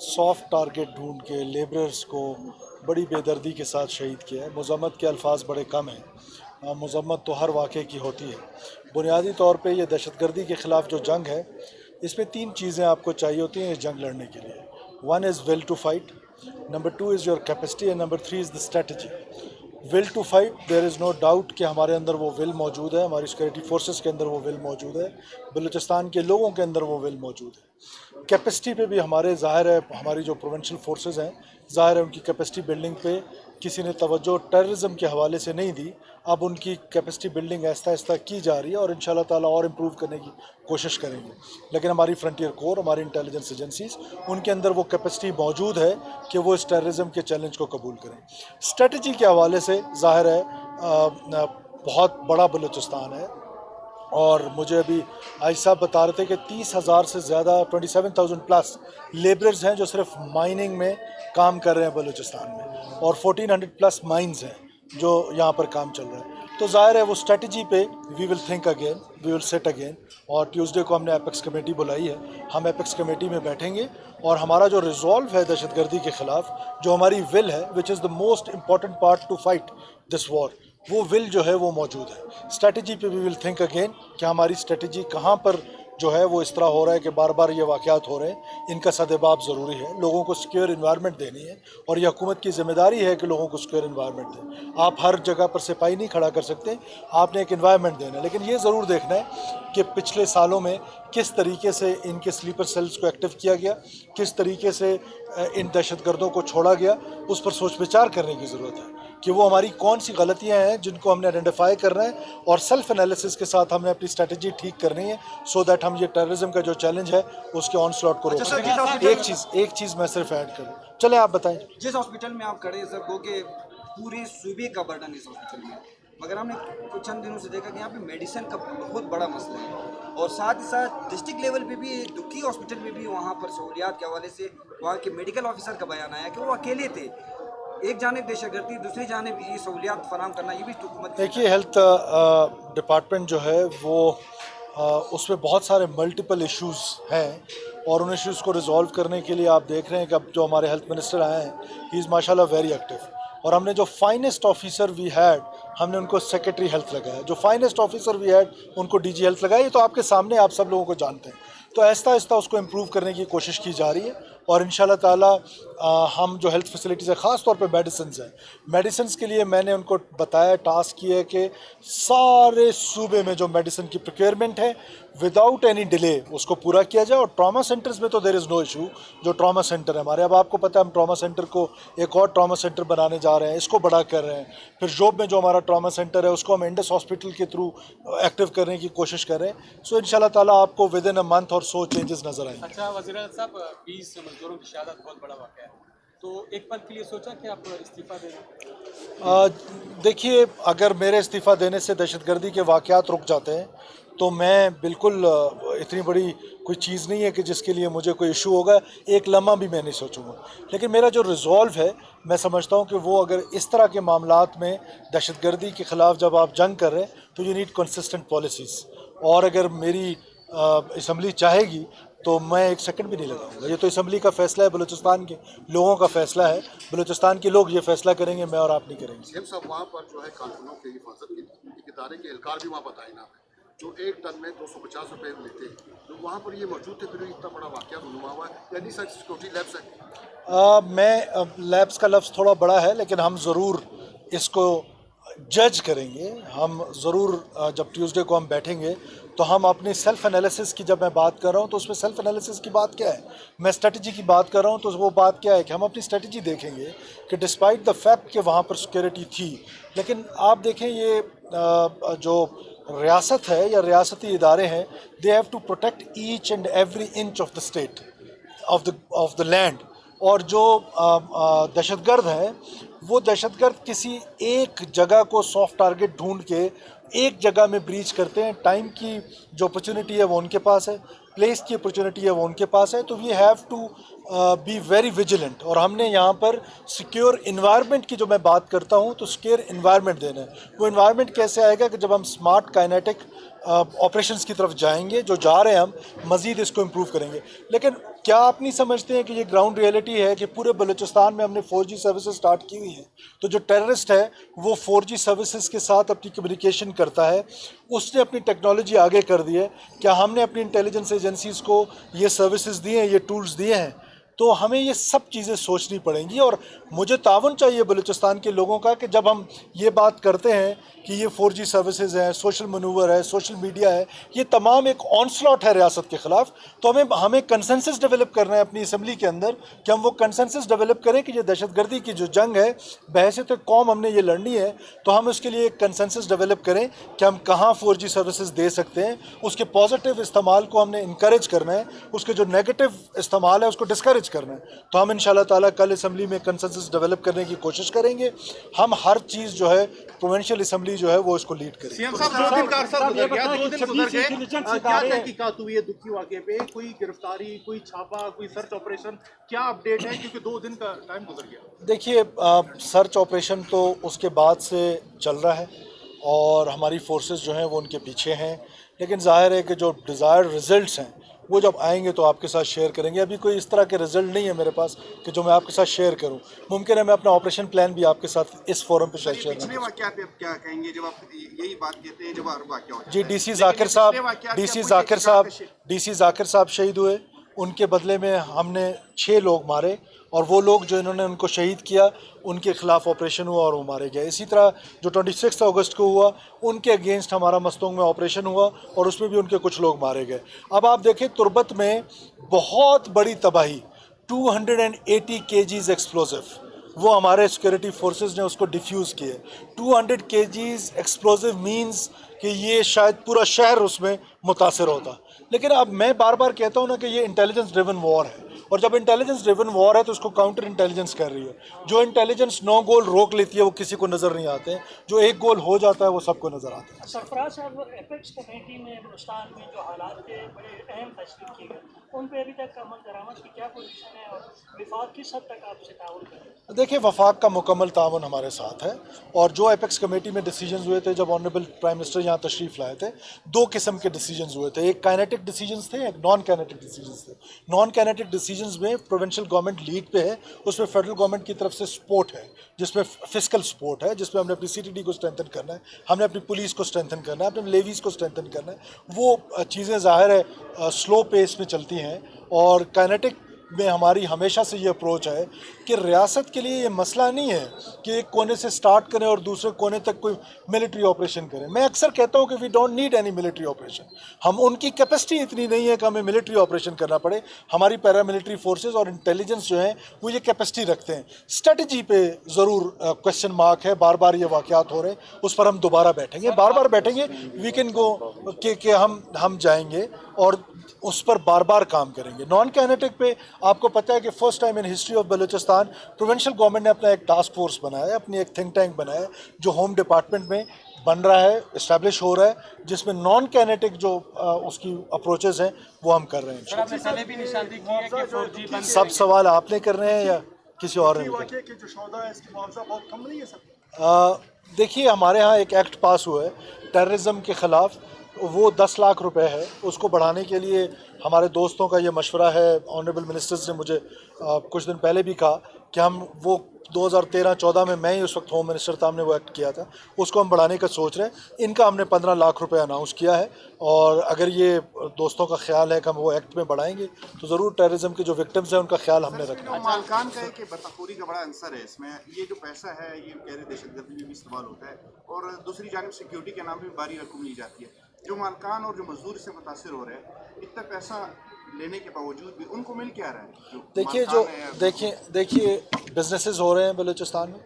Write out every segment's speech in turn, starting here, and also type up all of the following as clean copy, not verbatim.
Soft target ढूंढ के labourers को बड़ी बेदर्दी के साथ शहीद किया है। मज़म्मत के अल्फाज बड़े कम हैं। मज़म्मत तो हर वाक़े की होती है। बुनियादी तौर पे ये दहशतगर्दी के ख़िलाफ़ जो जंग है, इसमें 3 चीज़ें आपको चाहिए होती हैं इस जंग लड़ने के लिए। 1 is will to fight, number 2 is your capacity and number 3 is the strategy. Will to fight, there is no doubt कि हमारे अंदर वो विल मौजूद है, हमारी सिक्योरिटी फोर्सेस के अंदर वो विल मौजूद है, बलूचिस्तान के लोगों के अंदर वो विल मौजूद है। कैपेसिटी पे भी हमारे ज़ाहिर है, हमारी जो प्रोविंशियल फोर्सेस हैं, ज़ाहिर है उनकी कैपेसिटी बिल्डिंग पे किसी ने तवज्जो टेररिज्म के हवाले से नहीं दी। अब उनकी कैपेसिटी बिल्डिंग आहिस्ता आहिस्ता की जा रही है और इंशाल्लाह ताला और इम्प्रूव करने की कोशिश करेंगे। लेकिन हमारी फ्रंटियर कोर, हमारी इंटेलिजेंस एजेंसीज, उनके अंदर वो कैपेसिटी मौजूद है कि वो इस टेररिज्म के चैलेंज को कबूल करें। स्ट्रेटजी के हवाले से ज़ाहिर है बहुत बड़ा बलूचिस्तान है और मुझे अभी आई साहब बता रहे थे कि 30,000 से ज़्यादा 27,000 प्लस लेबरर्स हैं जो सिर्फ माइनिंग में काम कर रहे हैं बलूचिस्तान में, और 1400 प्लस माइंस हैं जो यहाँ पर काम चल रहा है। तो ज़ाहिर है वो स्ट्रेटजी पे we will think again, we will set again. और ट्यूसडे को हमने एपेक्स कमेटी बुलाई है, हम एपेक्स कमेटी में बैठेंगे और हमारा जो रिजॉल्व है दहशतगर्दी के ख़िलाफ़, जो हमारी विल है, which is the most important part two fight this war, वो विल जो है वो मौजूद है। स्ट्रेटजी पे वी विल थिंक अगेन कि हमारी स्ट्रेटजी कहाँ पर जो है वो इस तरह हो रहा है कि बार बार ये वाक़यात हो रहे हैं, इनका सद्भाव ज़रूरी है। लोगों को सिक्योर इन्वायरमेंट देनी है और ये हुकूमत की ज़िम्मेदारी है कि लोगों को सिक्योर इन्वायरमेंट दें। आप हर जगह पर सिपाही नहीं खड़ा कर सकते, आपने एक इन्वायरमेंट देना है। लेकिन ये ज़रूर देखना है कि पिछले सालों में किस तरीके से इनके स्लीपर सेल्स को एक्टिव किया गया, किस तरीके से इन दहशतगर्दों को छोड़ा गया, उस पर सोच विचार करने की ज़रूरत है कि वो हमारी कौन सी गलतियां हैं जिनको हमने आइडेंटिफाई करना है और सेल्फ एनालिसिस के साथ हमने अपनी स्ट्रेटजी ठीक करनी है, सो दैट हम ये टेररिज्म का जो चैलेंज है उसके ऑन स्लॉट को रोक सकें। एक चीज़ मैं सिर्फ ऐड करूँ, चले आप बताएं। जिस हॉस्पिटल में आप खड़े हैं सर, वो के पूरे सूबे का बर्डन इस हॉस्पिटल में, मगर हमने कुछ चंद दिनों से देखा कि यहाँ पे मेडिसिन का बहुत बड़ा मसला है और साथ ही साथ डिस्ट्रिक्ट लेवल पे भी दुखी हॉस्पिटल में भी वहाँ पर सहूलियात के हवाले से वहाँ के मेडिकल ऑफिसर का बयान आया कि वो अकेले थे। एक जानिब दहशतगर्दी, दूसरी जानिब ये सहूलियात फराम करना, ये भी हुकूमत। देखिए, हेल्थ डिपार्टमेंट जो है वो उसमें बहुत सारे मल्टीपल इश्यूज़ हैं और उन इश्यूज़ को रिजॉल्व करने के लिए आप देख रहे हैं कि अब जो हमारे हेल्थ मिनिस्टर आए हैं, ही इज़ माशाल्लाह वेरी एक्टिव। और हमने जो फाइनेस्ट ऑफिसर वी हैड, हमने उनको सेक्रेटरी हेल्थ लगाया। जो फाइनेस्ट ऑफिसर वी हैड, उनको डीजी हेल्थ लगाया। ये तो आपके सामने, आप सब लोगों को जानते हैं। तो आहिस्ता आहिस्ता उसको इम्प्रूव करने की कोशिश की जा रही है और इंशाल्लाह ताला हम जो हेल्थ फैसिलिटीज़ है, ख़ास तौर पे मेडिसिन्स हैं, मेडिसिन्स के लिए मैंने उनको बताया, टास्क किया है कि सारे सूबे में जो मेडिसिन की प्रोक्योरमेंट है विदाउट एनी डिले उसको पूरा किया जाए। और ट्रॉमा सेंटर्स में तो देयर इज़ नो इशू। जो ट्रॉमा सेंटर है हमारे, अब आपको पता है हम ट्रॉमा सेंटर को एक और ट्रॉमा सेंटर बनाने जा रहे हैं, इसको बड़ा कर रहे हैं। फिर जोब में जो हमारा ट्रॉमा सेंटर है उसको हम इंडस हॉस्पिटल के थ्रू एक्टिव करने की कोशिश कर रहे हैं। सो इंशाल्लाह ताला आपको विद इन अ मंथ और सो चेंजेस नजर आएंगे। अच्छा वज़ीर आज़म साहब, 20 मजदूरों की शहादत बहुत बड़ा वाक़या है, तो एक पल के लिए सोचा कि आप इस्तीफ़ा दें? देखिए, अगर मेरे इस्तीफ़ा देने से दहशतगर्दी के वाक़यात रुक जाते हैं तो मैं बिल्कुल, इतनी बड़ी कोई चीज़ नहीं है कि जिसके लिए मुझे कोई इशू होगा, एक लम्हा भी मैं नहीं सोचूंगा। लेकिन मेरा जो रिज़ॉल्व है, मैं समझता हूँ कि वो अगर इस तरह के मामलात में दहशतगर्दी के ख़िलाफ़ जब आप जंग कर रहे हैं तो यू नीड कंसिस्टेंट पॉलिसीज़। और अगर मेरी असम्बली चाहेगी तो मैं एक सेकंड भी नहीं लगाऊंगा। ये तो असम्बली का फैसला है, बलूचिस्तान के लोगों का फैसला है। बलूचिस्तान के लोग ये फैसला करेंगे, मैं और आप नहीं करेंगे। सीएम साहब, वहाँ पर जो है कारकुनों के हिफाजत के एक इदारे के एहलकार भी वहाँ पर तैनात है जो एक टन में 250 रुपये लेते हैं, तो वहाँ पर ये मौजूद थे, फिर इतना बड़ा वाक़या रुनुमा हुआ है। यानी सर सिक्योरिटी लैब्स है। मैं लैब्स का लफ्ज़ थोड़ा बड़ा है, लेकिन हम ज़रूर इसको जज करेंगे। हम ज़रूर जब ट्यूसडे को हम बैठेंगे तो हम अपनी सेल्फ एनालिसिस की, जब मैं बात कर रहा हूँ तो उसमें सेल्फ एनालिसिस की बात क्या है, मैं स्ट्रेटजी की बात कर रहा हूँ तो वो बात क्या है कि हम अपनी स्ट्रेटजी देखेंगे कि डिस्पाइट द फैक्ट कि वहाँ पर सिक्योरिटी थी, लेकिन आप देखें ये जो रियासत है या रियासती इदारे हैं, they have to protect each and every inch of the state of the land. और जो दहशतगर्द हैं, वो दहशतगर्द किसी एक जगह को सॉफ्ट टारगेट ढूंढ के एक जगह में ब्रीच करते हैं। टाइम की जो अपॉर्चुनिटी है वो उनके पास है, प्लेस की अपॉर्चुनिटी है वो उनके पास है। तो we have to be very vigilant, और हमने यहाँ पर सिक्योर इन्वायरमेंट की जो मैं बात करता हूँ तो सिक्योर इन्वायरमेंट देना है। वो इन्वायरमेंट कैसे आएगा कि जब हम स्मार्ट काइनेटिक ऑपरेशंस की तरफ जाएंगे, जो जा रहे हैं हम मज़ीद इसको इम्प्रूव करेंगे। लेकिन क्या आप नहीं समझते हैं कि ये ग्राउंड रियलिटी है कि पूरे बलूचिस्तान में हमने 4G सर्विसेज स्टार्ट की हुई हैं, तो जो टेररिस्ट है वो 4G सर्विसेज के साथ अपनी कम्युनिकेशन करता है, उसने अपनी टेक्नोलॉजी आगे कर दी है। क्या हमने अपनी इंटेलिजेंस एजेंसीज़ को ये सर्विसेज दिए हैं, ये टूल्स दिए हैं? तो हमें ये सब चीज़ें सोचनी पड़ेंगी, और मुझे तावन चाहिए बलूचिस्तान के लोगों का कि जब हम ये बात करते हैं कि ये 4G सर्विसेज हैं, सोशल मनूवर है, सोशल मीडिया है, ये तमाम एक ऑनस्लॉट है रियासत के ख़िलाफ़, तो हमें कंसेंसस डेवलप करना है अपनी असम्बली के अंदर कि हम वो कंसेंसस डेवलप करें कि ये दहशतगर्दी की जो जंग है बहैसियत कौम हमने ये लड़नी है, तो हम उसके लिए एक कंसेंसस डेवलप करें कि हम कहाँ 4G सर्विसेज दे सकते हैं। उसके पॉजिटिव इस्तेमाल को हमने इनकरेज करना है, उसके जो नेगेटिव इस्तेमाल है उसको डिस्करेज करना है। तो हम इंशाल्लाह ताला कल असम्बली में कंसेंसस डेवलप करने की कोशिश करेंगे। हम हर चीज़ जो है प्रोविंशियल असम्बली जो है वो इसको लीड करेगी। सीएम साहब 2 दिन का अरसा गुजर गया, 2 दिन गुजर गए, क्या तहकीकात हुई है दुखी वाक़े पे? कोई गिरफ्तारी, कोई छापा, कोई सर्च ऑपरेशन, क्या अपडेट है? क्योंकि 2 दिन का टाइम गुजर गया। देखिए, सर्च ऑपरेशन तो उसके बाद से चल रहा है और हमारी फोर्सेस जो हैं वो उनके पीछे हैं, लेकिन जाहिर है कि जो डिज़ायर्ड रिजल्ट्स हैं वो जब आएंगे तो आपके साथ शेयर करेंगे। अभी कोई इस तरह के रिजल्ट नहीं है मेरे पास कि जो मैं आपके साथ शेयर करूं। मुमकिन है मैं अपना ऑपरेशन प्लान भी आपके साथ इस फोरम पे शेयर करूं। पिछले वाक़या पे आप क्या कहेंगे जब आप यही बात कहते हैं, जब हर वाक़या होता है? जी, डीसी जाकिर साहब शहीद हुए, उनके बदले में हमने 6 लोग मारे, और वो लोग जो इन्होंने उनको शहीद किया उनके ख़िलाफ़ ऑपरेशन हुआ और वो मारे गए। इसी तरह जो 26 अगस्त को हुआ उनके अगेंस्ट हमारा मस्तोंग में ऑपरेशन हुआ और उसमें भी उनके कुछ लोग मारे गए। अब आप देखें तुर्बत में बहुत बड़ी तबाही, 280 kgs एक्सप्लोजिव, वो हमारे सिक्योरिटी फोर्सेस ने उसको डिफ्यूज़ किए। 200 kgs एक्सप्लोजिव मींस कि ये शायद पूरा शहर उसमें मुतासर होता। लेकिन अब मैं बार बार कहता हूँ ना कि ये इंटेलिजेंस ड्रिवन वॉर है, और जब इंटेलिजेंस ड्रिवन वॉर है तो उसको काउंटर इंटेलिजेंस कर रही है। जो इंटेलिजेंस 9 गोल रोक लेती है वो किसी को नज़र नहीं आते हैं, जो 1 गोल हो जाता है वो सबको नज़र आता है। सरफराज साहब, एपेक्स कमेटी में बलूचिस्तान में जो हालात थे बड़े अहम फैसले किए गए, उन पर अभी तक अमल दरामद की क्या पोजीशन है और विफाक किस हद तक आपसे ताउन करें? देखिए, वफाक का मुकम्मल ताउन हमारे साथ है, और जो एपेक्स कमेटी में डिसीजंस हुए थे जब ऑनरेबल प्राइम मिनिस्टर यहाँ तशरीफ़ लाए थे, 2 किस्म के डिसीजंस हुए थे। एक काइनेटिक डिसीजंस थे, एक नॉन काइनेटिक डिसीजंस थे। नॉन काइनेटिक डिसीजंस में प्रोविंशियल गवर्नमेंट लीड पे है, उसमें फेडरल गवर्नमेंट की तरफ से सपोर्ट है, जिसमें फिस्कल सपोर्ट है, जिसमें हमने अपनी CTD को स्ट्रेंथन करना है, हमने अपनी पुलिस को स्ट्रेंथन करना है, अपने लेवीज़ को स्ट्रेंथन करना है। वो चीज़ें ज़ाहिर है स्लो पेस में चलती हैं, और काइनेटिक में हमारी हमेशा से ये अप्रोच है कि रियासत के लिए ये मसला नहीं है कि एक कोने से स्टार्ट करें और दूसरे कोने तक कोई मिलिट्री ऑपरेशन करें। मैं अक्सर कहता हूँ कि we don't need any military operation. हम उनकी कैपेसिटी इतनी नहीं है कि हमें मिलिट्री ऑपरेशन करना पड़े। हमारी पैरामिलिट्री फोर्सेस और इंटेलिजेंस जो हैं वो ये कैपेसिटी रखते हैं। स्ट्रेटजी पे ज़रूर क्वेश्चन मार्क है, बार बार ये वाक़यात हो रहे हैं, उस पर हम दोबारा बैठेंगे, बार बार बैठेंगे, वी कैन गो कि हम जाएंगे और उस पर बार बार काम करेंगे। नॉन काइनेटिक पे आपको पता है कि first time in history of Balochistan provincial government ने अपना एक टास्क फोर्स बनाया है, अपनी एक थिंक टैंक बनाया है, जो होम डिपार्टमेंट में बन रहा है, इस्टेब्लिश हो रहा है, जिसमें नॉन काइनेटिक जो उसकी अप्रोचेस हैं वो हम कर रहे हैं। सब सवाल आपने कर रहे हैं या किसी और ने? देखिए, हमारे यहाँ एक एक्ट पास हुआ है टेररिज्म के ख़िलाफ़, वो 10 लाख रुपए है। उसको बढ़ाने के लिए हमारे दोस्तों का ये मशवरा है। ऑनरेबल मिनिस्टर्स ने मुझे कुछ दिन पहले भी कहा कि हम वो 2013-14 में, मैं ही उस वक्त होम मिनिस्टर था, हमने वो एक्ट किया था, उसको हम बढ़ाने का सोच रहे हैं। इनका हमने 15 लाख रुपए अनाउंस किया है, और अगर ये दोस्तों का ख्याल है कि हम वो एक्ट में बढ़ाएंगे तो ज़रूर टेररिज्म के जो विक्टिम्स हैं उनका ख्याल हमने रखना है। मालकान का है कि बर्ताखोरी का बड़ा आंसर है इसमें। ये जो पैसा है ये कह रहे दहशतगर्दी में भी इस्तेमाल होता है, और दूसरी जानब सिक्योरिटी के नाम पर भारी रकम ली जाती है। जो मालकान और जो मजदूर इससे मुतासर हो रहे हैं, इतना पैसा लेने के बावजूद भी उनको मिल क्या रहा है? देखिए बिजनेसेस हो रहे हैं बलूचिस्तान में,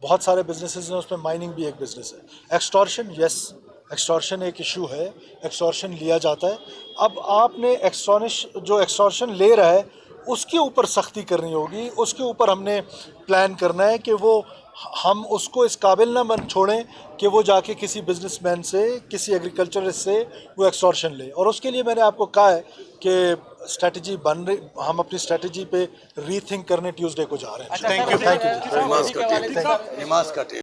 बहुत सारे बिजनेसेस हैं, उसमें माइनिंग भी एक बिजनेस है। एक्सटॉर्शन, यस, एक्सटॉर्शन एक इशू है, एक्सटॉर्शन लिया जाता है। अब आपने जो एक्सटॉर्शन ले रहा है उसके ऊपर सख्ती करनी होगी, उसके ऊपर हमने प्लान करना है कि वो हम उसको इस काबिल ना बन छोड़ें कि वो जाके किसी बिजनेसमैन से, किसी एग्रीकल्चरिस्ट से वो एक्सटॉर्शन ले। और उसके लिए मैंने आपको कहा है कि स्ट्रेटजी बन रही, हम अपनी स्ट्रेटजी पे रीथिंक करने ट्यूसडे को जा रहे हैं। Thank you. Thank you. नमाज का